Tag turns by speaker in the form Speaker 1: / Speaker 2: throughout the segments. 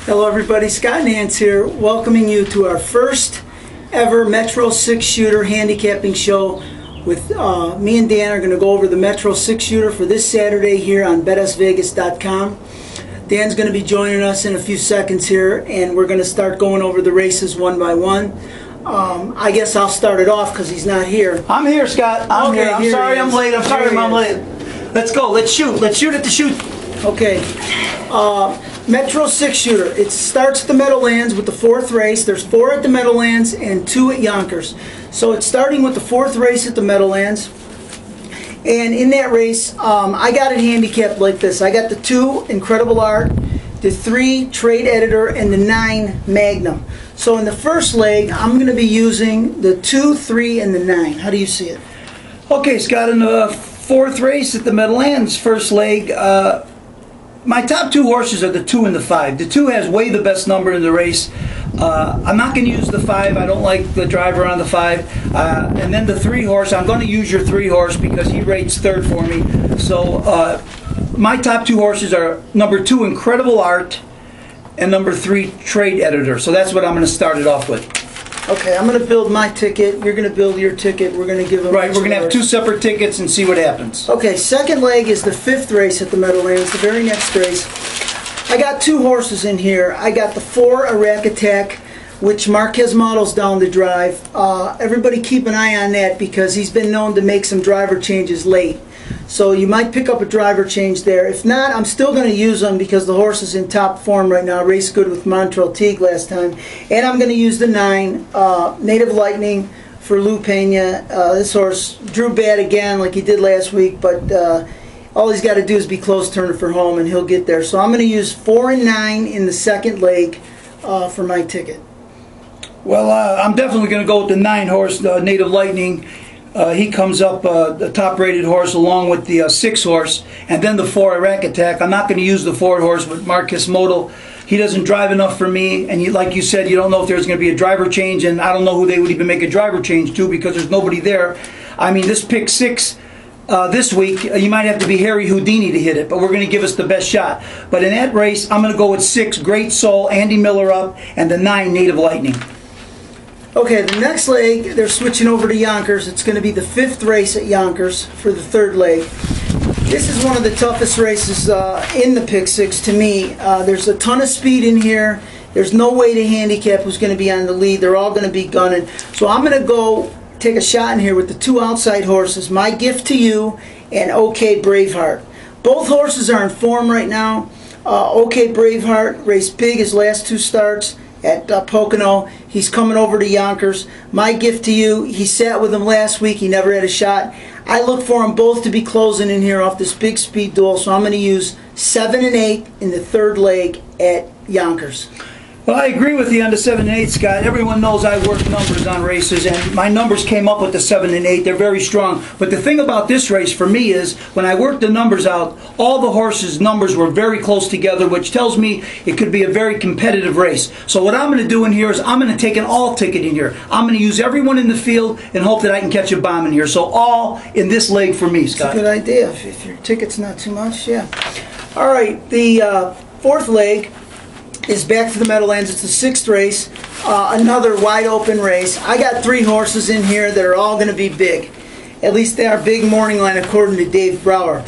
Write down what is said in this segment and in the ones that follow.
Speaker 1: Hello everybody, Scott Nance here, welcoming you to our first ever Metro 6 shooter handicapping show. With me and Dan are going to go over the Metro 6 shooter for this Saturday here on BetUsVegas.com. Dan's going to be joining us in a few seconds here, and we're going to start going over the races one by one. I guess I'll start it off because he's not here.
Speaker 2: I'm here, Scott. I'm here. I'm sorry I'm late. I'm sorry I'm late. Let's go. Let's shoot. Let's shoot at the shoot.
Speaker 1: Okay. Metro 6 shooter. It starts at the Meadowlands with the fourth race. There's 4 at the Meadowlands and 2 at Yonkers. So it's starting with the fourth race at the Meadowlands. And in that race, I got it handicapped like this. I got the 2 Incredible Art, the 3 Trade Editor, and the 9 Magnum. So in the first leg, I'm going to be using the 2, 3, and the 9. How do you see it?
Speaker 2: Okay, Scott, in the fourth race at the Meadowlands, first leg, my top 2 horses are the 2 and the 5. The 2 has way the best number in the race. I'm not going to use the 5. I don't like the driver on the 5. And then the 3 horse, I'm going to use your 3 horse because he rates third for me. So my top 2 horses are number 2 Incredible Art and number 3 Trade Editor. So that's what I'm going to start it off with.
Speaker 1: Okay, I'm going to build my ticket. You're going to build your ticket. We're going to give them...
Speaker 2: Right, we're going to have 2 separate tickets and see what happens.
Speaker 1: Okay, second leg is the 5th race at the Meadowlands, the very next race. I got 2 horses in here. I got the 4 Iraq Attack, which Marquez models down the drive. Everybody keep an eye on that because he's been known to make some driver changes late. So you might pick up a driver change there. If not, I'm still going to use him because the horse is in top form right now. Raced good with Montreal Teague last time. And I'm going to use the 9 Native Lightning for Lou Pena. This horse drew bad again like he did last week, but all he's got to do is be close turner for home and he'll get there. So I'm going to use 4 and 9 in the second leg for my ticket.
Speaker 2: Well, I'm definitely going to go with the 9 horse, Native Lightning. He comes up the top-rated horse along with the 6 horse, and then the 4 Iraq Attack. I'm not going to use the 4 horse with Marcus Modal. He doesn't drive enough for me, and like you said, you don't know if there's going to be a driver change, and I don't know who they would even make a driver change to because there's nobody there. I mean, this pick 6 this week, you might have to be Harry Houdini to hit it, but we're going to give us the best shot. But in that race, I'm going to go with 6 Great Soul, Andy Miller up, and the 9 Native Lightning.
Speaker 1: Okay, the next leg, they're switching over to Yonkers. It's going to be the 5th race at Yonkers for the 3rd leg. This is one of the toughest races in the pick 6 to me. There's a ton of speed in here. There's no way to handicap who's going to be on the lead. They're all going to be gunning. So I'm going to go take a shot in here with the 2 outside horses, My Gift to You and OK Braveheart. Both horses are in form right now. OK Braveheart raced big his last 2 starts at Pocono. He's coming over to Yonkers. My Gift to You, he sat with him last week. He never had a shot. I look for them both to be closing in here off this big speed duel, so I'm going to use 7 and 8 in the 3rd leg at Yonkers.
Speaker 2: Well, I agree with you on the 7 and 8, Scott. Everyone knows I work numbers on races, and my numbers came up with the 7 and 8. They're very strong. But the thing about this race for me is when I worked the numbers out, all the horses' numbers were very close together, which tells me it could be a very competitive race. So what I'm going to do in here is I'm going to take an all ticket in here. I'm going to use everyone in the field and hope that I can catch a bomb in here. So all in this leg for me, Scott.
Speaker 1: That's a good idea. If your ticket's not too much, yeah. All right, the 4th leg is back to the Meadowlands. It's the 6th race, another wide open race. I got 3 horses in here that are all going to be big. At least they are big morning line according to Dave Brower.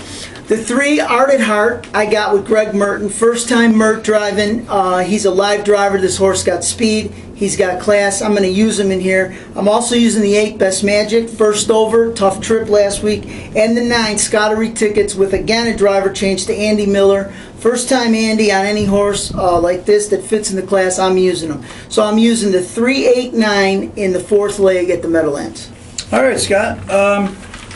Speaker 1: The 3 Art at Heart I got with Greg Merton. First time Mert driving. He's a live driver. This horse got speed. He's got class. I'm going to use him in here. I'm also using the 8 Best Magic. First over, tough trip last week. And the 9 Scottery Tickets with again a driver change to Andy Miller. First time Andy on any horse like this that fits in the class, I'm using them. So I'm using the 3, 8, 9 in the 4th leg at the Meadowlands.
Speaker 2: All right, Scott.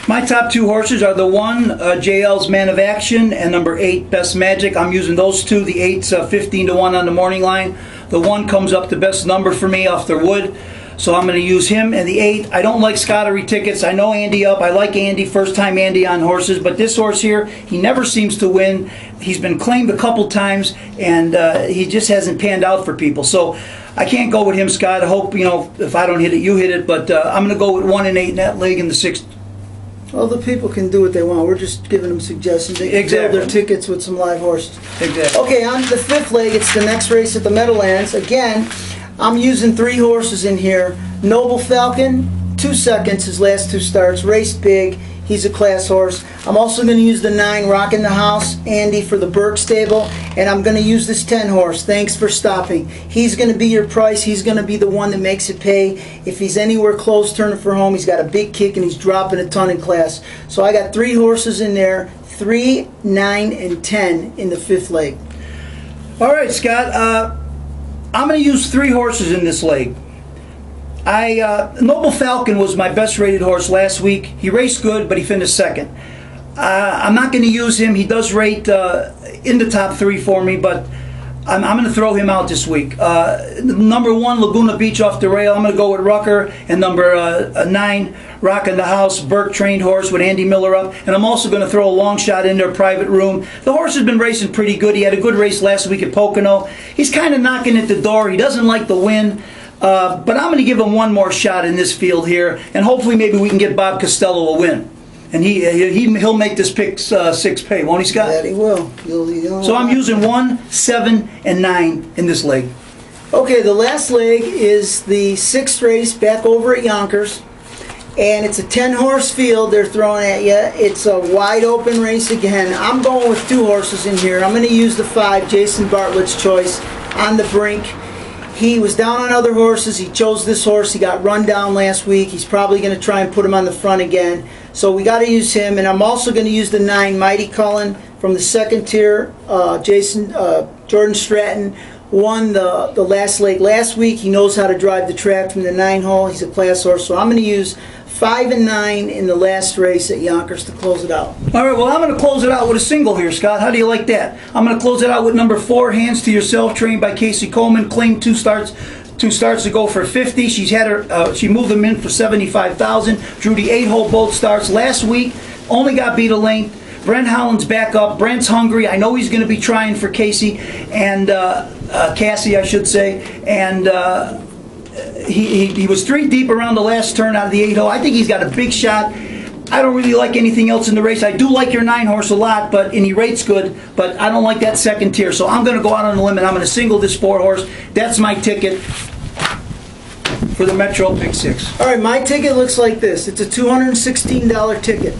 Speaker 2: My top 2 horses are the 1 JL's Man of Action and number 8 Best Magic. I'm using those 2. The 8's 15 to 1 on the morning line. The 1 comes up the best number for me off their wood. So I'm going to use him. And the 8, I don't like Scottery Tickets. I know Andy up. I like Andy, first time Andy on horses. But this horse here, he never seems to win. He's been claimed a couple times, and he just hasn't panned out for people. So I can't go with him, Scott. I hope, if I don't hit it, you hit it. But I'm going to go with 1 and 8 in that leg in the 6th
Speaker 1: Well, the people can do what they want. We're just giving them suggestions. They can fill their tickets with some live horses.
Speaker 2: Exactly.
Speaker 1: Okay, on the fifth leg, it's the next race at the Meadowlands. Again, I'm using 3 horses in here. Noble Falcon, 2 seconds, his last 2 starts. Raced big. He's a class horse. I'm also going to use the 9 Rockin' the House, Andy, for the Burke stable. And I'm going to use this 10 horse, Thanks for Stopping. He's going to be your price. He's going to be the one that makes it pay. If he's anywhere close turning for home, he's got a big kick and he's dropping a ton in class. So I got 3 horses in there, 3, 9, and 10 in the fifth leg.
Speaker 2: All right, Scott. I'm going to use 3 horses in this leg. Noble Falcon was my best rated horse last week. He raced good, but he finished second. I'm not going to use him. He does rate in the top 3 for me, but I'm going to throw him out this week. Number 1, Laguna Beach off the rail. I'm going to go with Rucker. And number 9, Rockin' the House, Burke trained horse with Andy Miller up. And I'm also going to throw a long shot in there, Private Room. The horse has been racing pretty good. He had a good race last week at Pocono. He's kind of knocking at the door. He doesn't like the win. But I'm going to give him one more shot in this field here, and hopefully maybe we can get Bob Costello a win. And he'll make this pick 6 pay, won't he, Scott?
Speaker 1: Yeah, he will.
Speaker 2: So I'm using 1, 7, and 9 in this leg.
Speaker 1: Okay, the last leg is the 6th race back over at Yonkers. And it's a 10-horse field they're throwing at you. It's a wide open race again. I'm going with 2 horses in here. I'm going to use the 5, Jason Bartlett's choice, On the Brink. He was down on other horses. He chose this horse. He got run down last week. He's probably going to try and put him on the front again. So we got to use him. And I'm also going to use the 9, Mighty Cullen, from the 2nd tier. Jordan Stratton won the last leg last week. He knows how to drive the track from the 9 hole. He's a class horse. So I'm going to use 5 and 9 in the last race at Yonkers to close it out. All
Speaker 2: right, well, I'm going to close it out with a single here, Scott. How do you like that? I'm going to close it out with number 4, Hands to Yourself, trained by Casey Coleman. Claimed 2 starts to go for 50. She moved them in for 75,000. Drew the 8-hole both starts last week. Only got beat a length. Brent Holland's back up. Brent's hungry. I know he's going to be trying for Casey and Cassie, I should say. And he was 3 deep around the last turn out of the 8-hole. I think he's got a big shot. I don't really like anything else in the race. I do like your 9 horse a lot, and he rates good, but I don't like that 2nd tier. So I'm going to go out on a limb and I'm going to single this 4 horse. That's my ticket for the Metro Pick 6. All
Speaker 1: right, my ticket looks like this. It's a $216 ticket.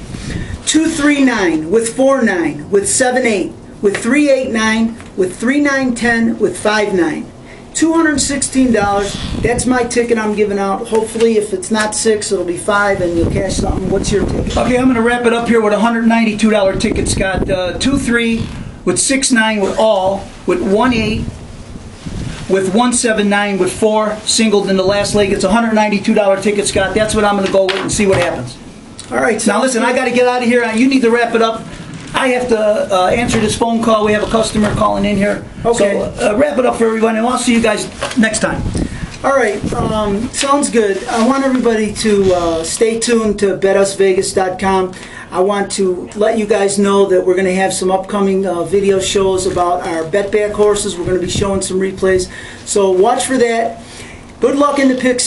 Speaker 1: 239 with 49 with 78 with 389 with 3910 with 59. $216. That's my ticket I'm giving out. Hopefully, if it's not 6, it'll be 5, and you'll cash something. What's your ticket?
Speaker 2: Okay, I'm going to wrap it up here with a $192 ticket, Scott. 2-3 with 6-9 with all, with 1-8 with 179 with 4 singled in the last leg. It's a $192 ticket, Scott. That's what I'm going to go with and see what happens.
Speaker 1: All right.
Speaker 2: Now listen, I got to get out of here. You need to wrap it up. I have to answer this phone call. We have a customer calling in here.
Speaker 1: Okay.
Speaker 2: So wrap it up for everyone, and I'll see you guys next time.
Speaker 1: All right. Sounds good. I want everybody to stay tuned to betusvegas.com. I want to let you guys know that we're going to have some upcoming video shows about our bet back horses. We're going to be showing some replays. So watch for that. Good luck in the picks.